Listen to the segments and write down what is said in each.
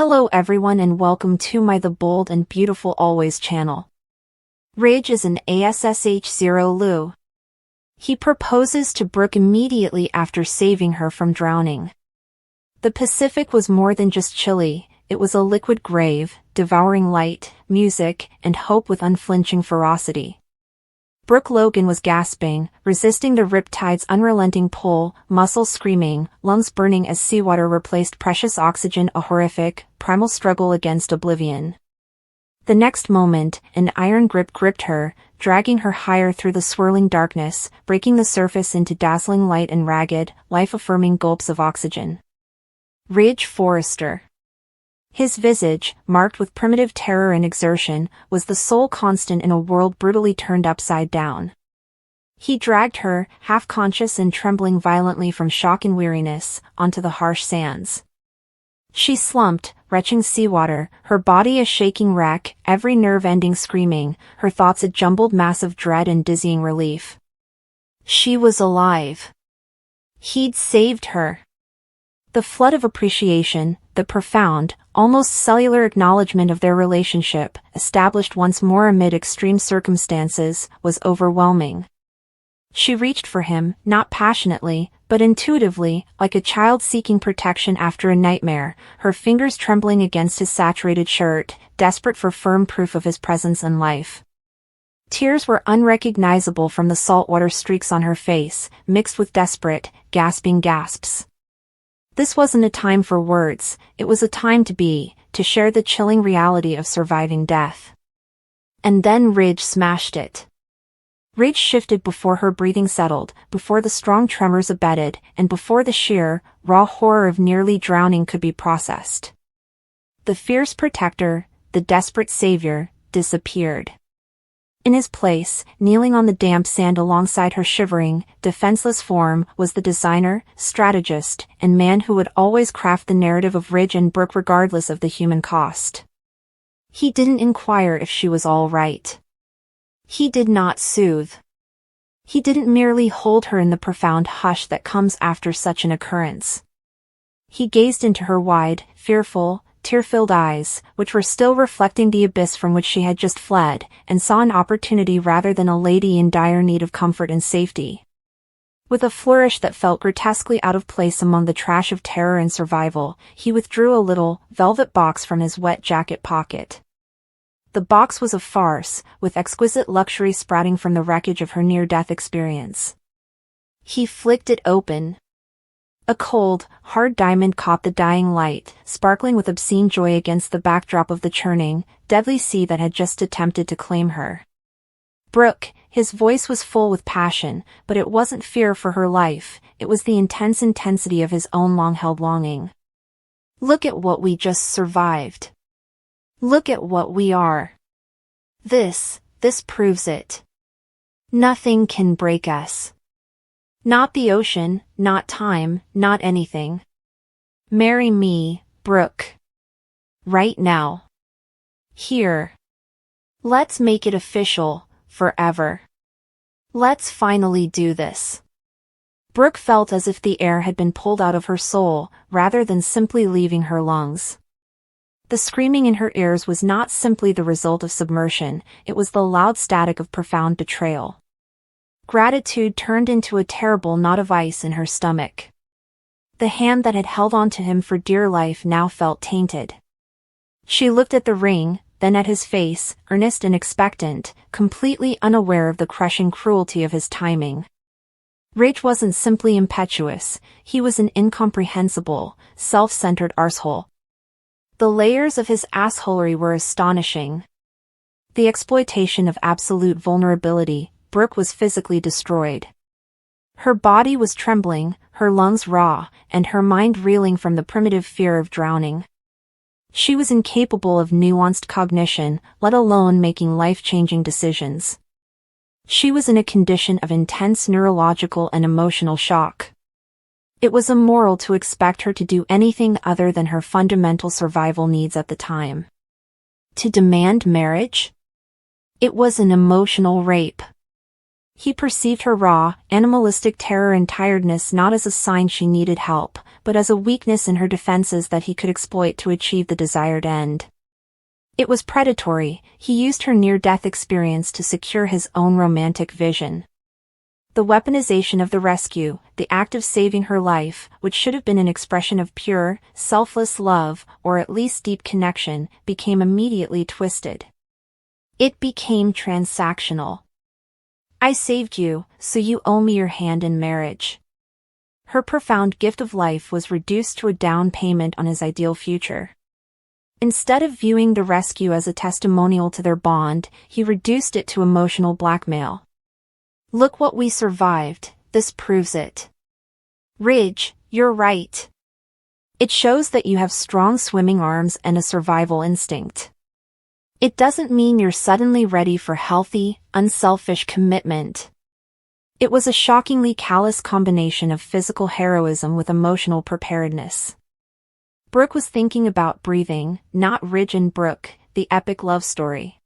Hello everyone and welcome to my The Bold and Beautiful Always channel. Ridge is an ASSH0 Lu. He proposes to Brooke immediately after saving her from drowning. The Pacific was more than just chilly, it was a liquid grave, devouring light, music, and hope with unflinching ferocity. Brooke Logan was gasping, resisting the riptide's unrelenting pull, muscles screaming, lungs burning as seawater replaced precious oxygen, a horrific, primal struggle against oblivion. The next moment, an iron grip gripped her, dragging her higher through the swirling darkness, breaking the surface into dazzling light and ragged, life-affirming gulps of oxygen. Ridge Forrester. His visage, marked with primitive terror and exertion, was the sole constant in a world brutally turned upside down. He dragged her, half-conscious and trembling violently from shock and weariness, onto the harsh sands. She slumped, retching seawater, her body a shaking wreck, every nerve ending screaming, her thoughts a jumbled mass of dread and dizzying relief. She was alive. He'd saved her. The flood of appreciation, the profound, almost cellular acknowledgement of their relationship, established once more amid extreme circumstances, was overwhelming. She reached for him, not passionately, but intuitively, like a child seeking protection after a nightmare, her fingers trembling against his saturated shirt, desperate for firm proof of his presence and life. Tears were unrecognizable from the saltwater streaks on her face, mixed with desperate, gasping gasps. This wasn't a time for words, it was a time to be, to share the chilling reality of surviving death. And then Ridge smashed it. Ridge shifted before her breathing settled, before the strong tremors abated, and before the sheer, raw horror of nearly drowning could be processed. The fierce protector, the desperate savior, disappeared. In his place, kneeling on the damp sand alongside her shivering, defenseless form, was the designer, strategist, and man who would always craft the narrative of Ridge and Brooke regardless of the human cost. He didn't inquire if she was all right. He did not soothe. He didn't merely hold her in the profound hush that comes after such an occurrence. He gazed into her wide, fearful, tear-filled eyes, which were still reflecting the abyss from which she had just fled, and saw an opportunity rather than a lady in dire need of comfort and safety. With a flourish that felt grotesquely out of place among the trash of terror and survival, he withdrew a little, velvet box from his wet jacket pocket. The box was a farce, with exquisite luxury sprouting from the wreckage of her near-death experience. He flicked it open. A cold, hard diamond caught the dying light, sparkling with obscene joy against the backdrop of the churning, deadly sea that had just attempted to claim her. Brooke, his voice was full with passion, but it wasn't fear for her life, it was the intense intensity of his own long-held longing. Look at what we just survived. Look at what we are. This proves it. Nothing can break us. Not the ocean, not time, not anything. Marry me, Brooke. Right now. Here. Let's make it official, forever. Let's finally do this. Brooke felt as if the air had been pulled out of her soul, rather than simply leaving her lungs. The screaming in her ears was not simply the result of submersion, it was the loud static of profound betrayal. Gratitude turned into a terrible knot of ice in her stomach. The hand that had held on to him for dear life now felt tainted. She looked at the ring, then at his face, earnest and expectant, completely unaware of the crushing cruelty of his timing. Ridge wasn't simply impetuous, he was an incomprehensible, self-centered arsehole. The layers of his assholery were astonishing. The exploitation of absolute vulnerability. Brooke was physically destroyed. Her body was trembling, her lungs raw, and her mind reeling from the primitive fear of drowning. She was incapable of nuanced cognition, let alone making life-changing decisions. She was in a condition of intense neurological and emotional shock. It was immoral to expect her to do anything other than her fundamental survival needs at the time. To demand marriage? It was an emotional rape. He perceived her raw, animalistic terror and tiredness not as a sign she needed help, but as a weakness in her defenses that he could exploit to achieve the desired end. It was predatory. He used her near-death experience to secure his own romantic vision. The weaponization of the rescue, the act of saving her life, which should have been an expression of pure, selfless love, or at least deep connection, became immediately twisted. It became transactional. I saved you, so you owe me your hand in marriage. Her profound gift of life was reduced to a down payment on his ideal future. Instead of viewing the rescue as a testimonial to their bond, he reduced it to emotional blackmail. Look what we survived, this proves it. Ridge, you're right. It shows that you have strong swimming arms and a survival instinct. It doesn't mean you're suddenly ready for healthy, unselfish commitment. It was a shockingly callous combination of physical heroism with emotional preparedness. Brooke was thinking about Breathing, not Ridge and Brooke, the epic love story.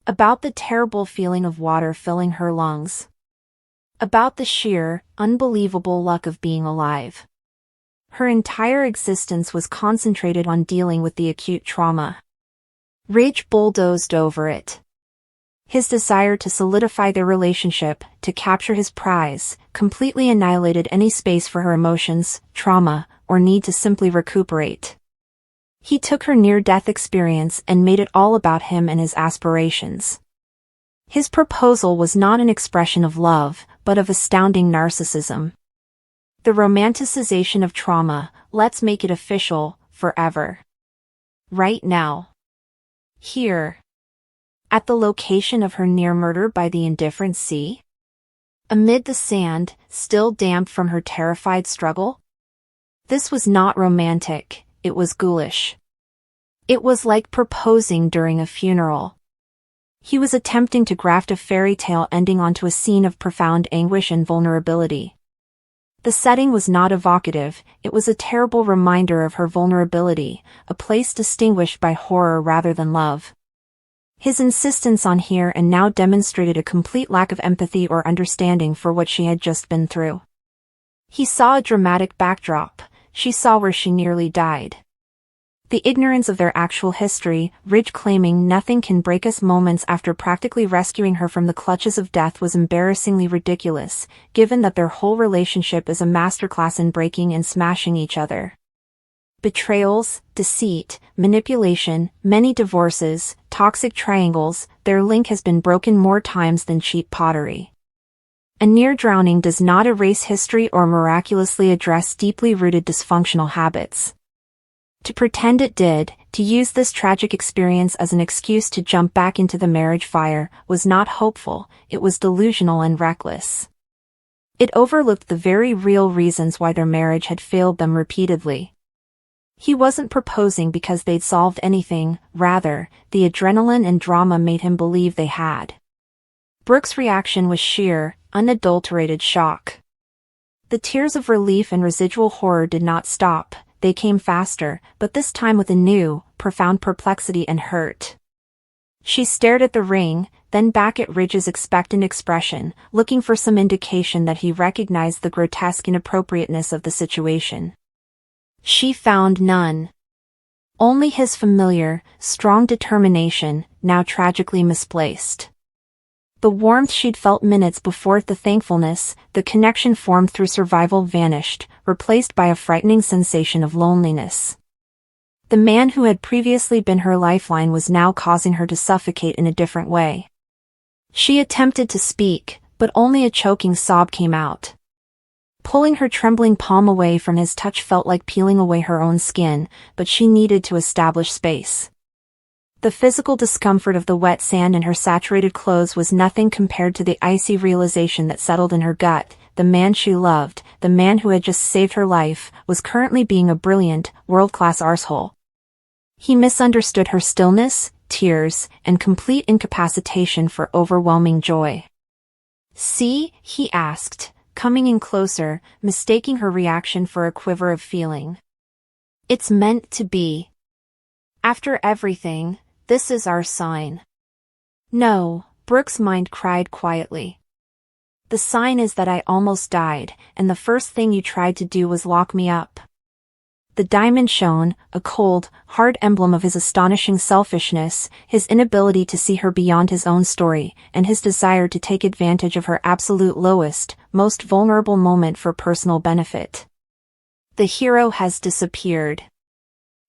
About the terrible feeling of water filling her lungs. About the sheer, unbelievable luck of being alive. Her entire existence was concentrated on dealing with the acute trauma. Ridge bulldozed over it. His desire to solidify their relationship, to capture his prize, completely annihilated any space for her emotions, trauma, or need to simply recuperate. He took her near-death experience and made it all about him and his aspirations. His proposal was not an expression of love, but of astounding narcissism. The romanticization of trauma, let's make it official, forever. Right now. Here. At the location of her near murder by the indifferent sea? Amid the sand, still damp from her terrified struggle? This was not romantic, it was ghoulish. It was like proposing during a funeral. He was attempting to graft a fairy tale ending onto a scene of profound anguish and vulnerability. The setting was not evocative, it was a terrible reminder of her vulnerability, a place distinguished by horror rather than love. His insistence on here and now demonstrated a complete lack of empathy or understanding for what she had just been through. He saw a dramatic backdrop, she saw where she nearly died. The ignorance of their actual history, Ridge claiming nothing can break us moments after practically rescuing her from the clutches of death was embarrassingly ridiculous, given that their whole relationship is a masterclass in breaking and smashing each other. Betrayals, deceit, manipulation, many divorces, toxic triangles, their link has been broken more times than cheap pottery. A near drowning does not erase history or miraculously address deeply rooted dysfunctional habits. To pretend it did, to use this tragic experience as an excuse to jump back into the marriage fire, was not hopeful, it was delusional and reckless. It overlooked the very real reasons why their marriage had failed them repeatedly. He wasn't proposing because they'd solved anything, rather, the adrenaline and drama made him believe they had. Brooke's reaction was sheer, unadulterated shock. The tears of relief and residual horror did not stop, they came faster, but this time with a new, profound perplexity and hurt. She stared at the ring, then back at Ridge's expectant expression, looking for some indication that he recognized the grotesque inappropriateness of the situation. She found none. Only his familiar, strong determination, now tragically misplaced. The warmth she'd felt minutes before, the thankfulness, the connection formed through survival vanished, replaced by a frightening sensation of loneliness. The man who had previously been her lifeline was now causing her to suffocate in a different way. She attempted to speak, but only a choking sob came out. Pulling her trembling palm away from his touch felt like peeling away her own skin, but she needed to establish space. The physical discomfort of the wet sand in her saturated clothes was nothing compared to the icy realization that settled in her gut. The man she loved, the man who had just saved her life, was currently being a brilliant, world-class arsehole. He misunderstood her stillness, tears, and complete incapacitation for overwhelming joy. "See?" he asked, coming in closer, mistaking her reaction for a quiver of feeling. "It's meant to be. After everything, this is our sign." "No," Brooke's mind cried quietly. "The sign is that I almost died, and the first thing you tried to do was lock me up." The diamond shone, a cold, hard emblem of his astonishing selfishness, his inability to see her beyond his own story, and his desire to take advantage of her absolute lowest, most vulnerable moment for personal benefit. The hero has disappeared.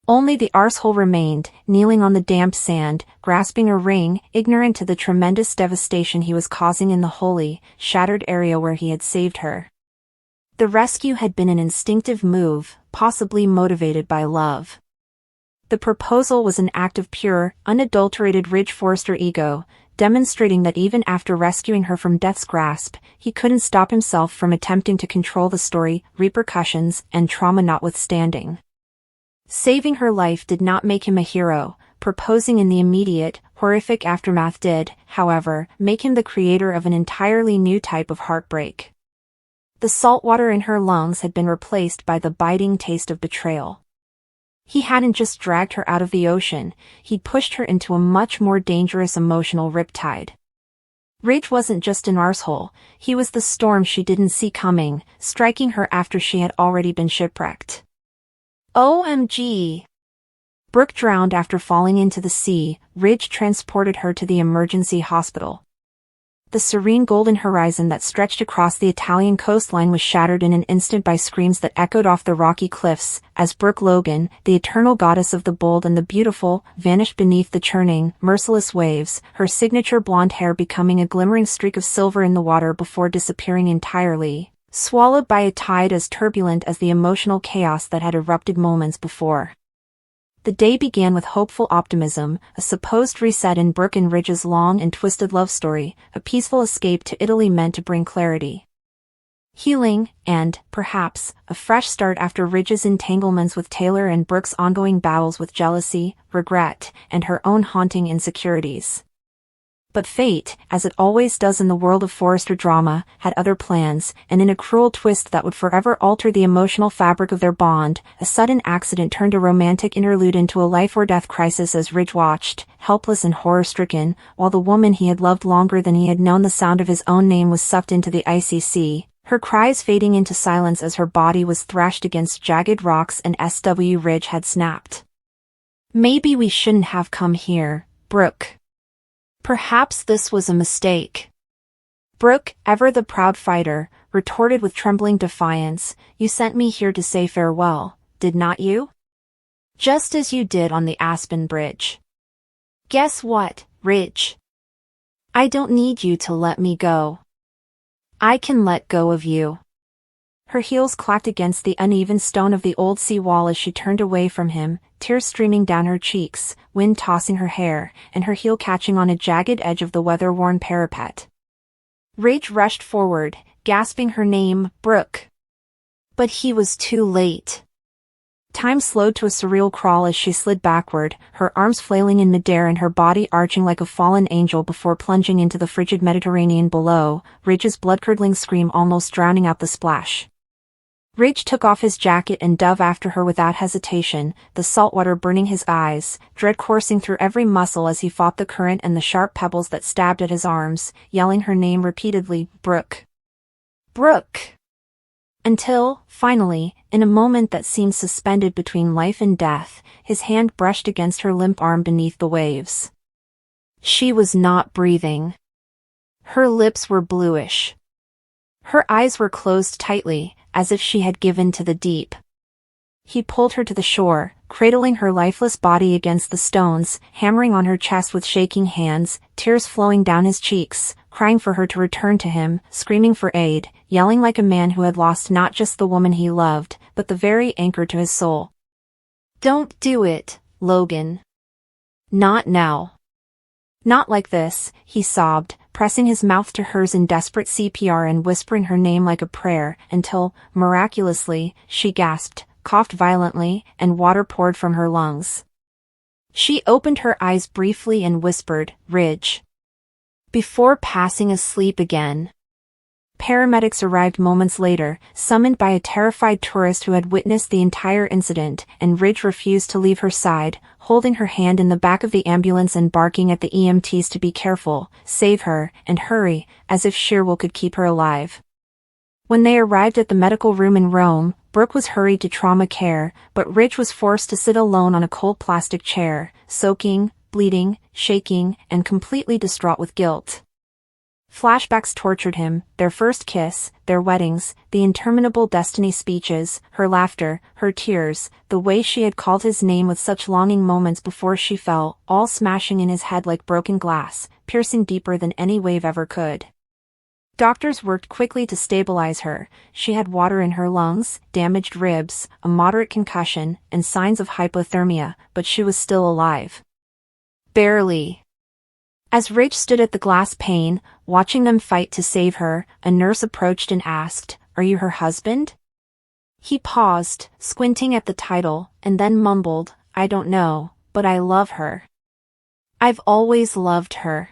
Only the arsehole remained, kneeling on the damp sand, grasping a ring, ignorant to the tremendous devastation he was causing in the holy, shattered area where he had saved her. The rescue had been an instinctive move, possibly motivated by love. The proposal was an act of pure, unadulterated Ridge Forrester ego, demonstrating that even after rescuing her from death's grasp, he couldn't stop himself from attempting to control the story, repercussions, and trauma notwithstanding. Saving her life did not make him a hero. Proposing in the immediate, horrific aftermath did, however, make him the creator of an entirely new type of heartbreak. The salt water in her lungs had been replaced by the biting taste of betrayal. He hadn't just dragged her out of the ocean, he'd pushed her into a much more dangerous emotional riptide. Ridge wasn't just an arsehole, he was the storm she didn't see coming, striking her after she had already been shipwrecked. OMG! Brooke drowned after falling into the sea. Ridge transported her to the emergency hospital. The serene golden horizon that stretched across the Italian coastline was shattered in an instant by screams that echoed off the rocky cliffs, as Brooke Logan, the eternal goddess of the bold and the beautiful, vanished beneath the churning, merciless waves, her signature blonde hair becoming a glimmering streak of silver in the water before disappearing entirely, swallowed by a tide as turbulent as the emotional chaos that had erupted moments before. The day began with hopeful optimism, a supposed reset in Brooke and Ridge's long and twisted love story, a peaceful escape to Italy meant to bring clarity, healing, and, perhaps, a fresh start after Ridge's entanglements with Taylor and Brooke's ongoing battles with jealousy, regret, and her own haunting insecurities. But fate, as it always does in the world of Forrester drama, had other plans, and in a cruel twist that would forever alter the emotional fabric of their bond, a sudden accident turned a romantic interlude into a life-or-death crisis as Ridge watched, helpless and horror-stricken, while the woman he had loved longer than he had known the sound of his own name was sucked into the icy sea, her cries fading into silence as her body was thrashed against jagged rocks and SW Ridge had snapped. Maybe we shouldn't have come here, Brooke. Perhaps this was a mistake. Brooke, ever the proud fighter, retorted with trembling defiance, "You sent me here to say farewell, did not you? Just as you did on the Aspen Bridge. Guess what, Ridge? I don't need you to let me go. I can let go of you." Her heels clacked against the uneven stone of the old sea wall as she turned away from him, tears streaming down her cheeks, wind tossing her hair, and her heel catching on a jagged edge of the weather-worn parapet. Ridge rushed forward, gasping her name, "Brooke." But he was too late. Time slowed to a surreal crawl as she slid backward, her arms flailing in midair and her body arching like a fallen angel before plunging into the frigid Mediterranean below, Ridge's blood-curdling scream almost drowning out the splash. Ridge took off his jacket and dove after her without hesitation, the salt water burning his eyes, dread coursing through every muscle as he fought the current and the sharp pebbles that stabbed at his arms, yelling her name repeatedly, "Brooke! Brooke!" Until, finally, in a moment that seemed suspended between life and death, his hand brushed against her limp arm beneath the waves. She was not breathing. Her lips were bluish. Her eyes were closed tightly, as if she had given to the deep. He pulled her to the shore, cradling her lifeless body against the stones, hammering on her chest with shaking hands, tears flowing down his cheeks, crying for her to return to him, screaming for aid, yelling like a man who had lost not just the woman he loved, but the very anchor to his soul. "Don't do it, Logan. Not now. Not like this," he sobbed, pressing his mouth to hers in desperate CPR and whispering her name like a prayer, until, miraculously, she gasped, coughed violently, and water poured from her lungs. She opened her eyes briefly and whispered, "Ridge," before passing asleep again. Paramedics arrived moments later, summoned by a terrified tourist who had witnessed the entire incident, and Ridge refused to leave her side, holding her hand in the back of the ambulance and barking at the EMTs to be careful, save her, and hurry, as if sheer will could keep her alive. When they arrived at the medical room in Rome, Brooke was hurried to trauma care, but Ridge was forced to sit alone on a cold plastic chair, soaking, bleeding, shaking, and completely distraught with guilt. Flashbacks tortured him, their first kiss, their weddings, the interminable destiny speeches, her laughter, her tears, the way she had called his name with such longing moments before she fell, all smashing in his head like broken glass, piercing deeper than any wave ever could. Doctors worked quickly to stabilize her. She had water in her lungs, damaged ribs, a moderate concussion, and signs of hypothermia, but she was still alive. Barely. As Ridge stood at the glass pane, watching them fight to save her, a nurse approached and asked, "Are you her husband?" He paused, squinting at the title, and then mumbled, "I don't know, but I love her. I've always loved her."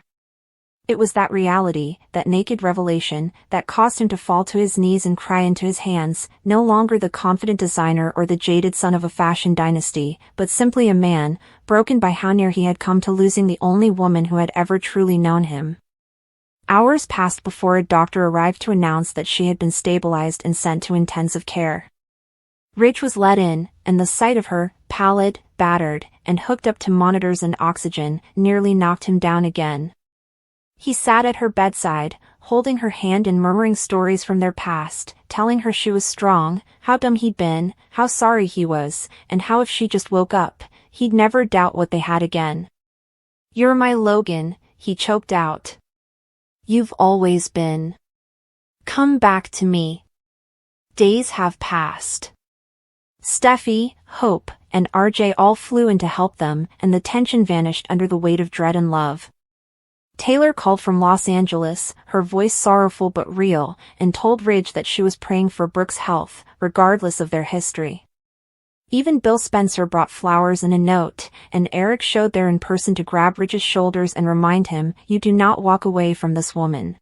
It was that reality, that naked revelation, that caused him to fall to his knees and cry into his hands, no longer the confident designer or the jaded son of a fashion dynasty, but simply a man, broken by how near he had come to losing the only woman who had ever truly known him. Hours passed before a doctor arrived to announce that she had been stabilized and sent to intensive care. Ridge was let in, and the sight of her, pallid, battered, and hooked up to monitors and oxygen, nearly knocked him down again. He sat at her bedside, holding her hand and murmuring stories from their past, telling her she was strong, how dumb he'd been, how sorry he was, and how if she just woke up, he'd never doubt what they had again. "You're my Logan," he choked out. "You've always been. Come back to me." Days have passed. Steffi, Hope, and RJ all flew in to help them, and the tension vanished under the weight of dread and love. Taylor called from Los Angeles, her voice sorrowful but real, and told Ridge that she was praying for Brooke's health, regardless of their history. Even Bill Spencer brought flowers and a note, and Eric showed there in person to grab Ridge's shoulders and remind him, "You do not walk away from this woman.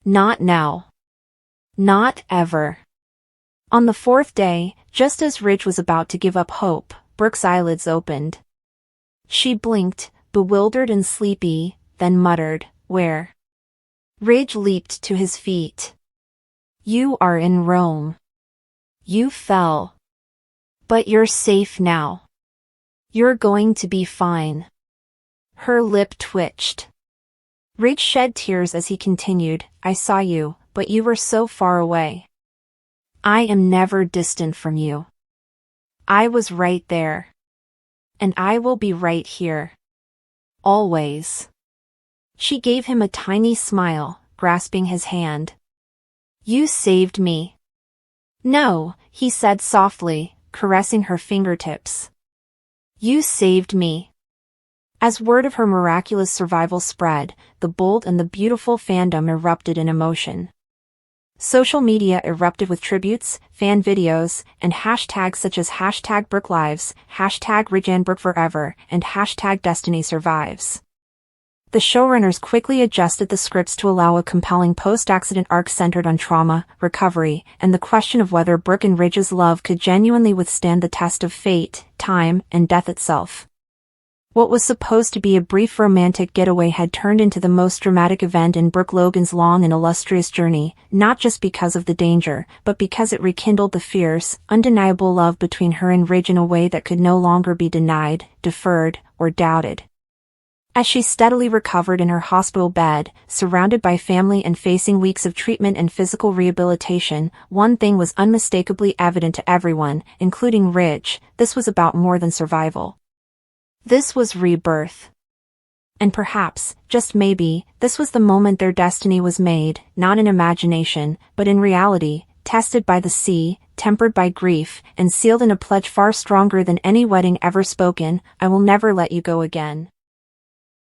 Not now. Not ever." On the fourth day, just as Ridge was about to give up hope, Brooke's eyelids opened. She blinked, bewildered and sleepy, then muttered, "Where?" Ridge leaped to his feet. "You are in Rome. You fell. But you're safe now. You're going to be fine." Her lip twitched. Ridge shed tears as he continued, "I saw you, but you were so far away. I am never distant from you. I was right there. And I will be right here. Always." She gave him a tiny smile, grasping his hand. "You saved me." "No," he said softly, caressing her fingertips. "You saved me." As word of her miraculous survival spread, the bold and the beautiful fandom erupted in emotion. Social media erupted with tributes, fan videos, and hashtags such as #BrookeLives, #RidgeandBrookeForever, and #DestinySurvives. The showrunners quickly adjusted the scripts to allow a compelling post-accident arc centered on trauma, recovery, and the question of whether Brooke and Ridge's love could genuinely withstand the test of fate, time, and death itself. What was supposed to be a brief romantic getaway had turned into the most dramatic event in Brooke Logan's long and illustrious journey, not just because of the danger, but because it rekindled the fierce, undeniable love between her and Ridge in a way that could no longer be denied, deferred, or doubted. As she steadily recovered in her hospital bed, surrounded by family and facing weeks of treatment and physical rehabilitation, one thing was unmistakably evident to everyone, including Ridge: this was about more than survival. This was rebirth. And perhaps, just maybe, this was the moment their destiny was made, not in imagination, but in reality, tested by the sea, tempered by grief, and sealed in a pledge far stronger than any wedding ever spoken: "I will never let you go again."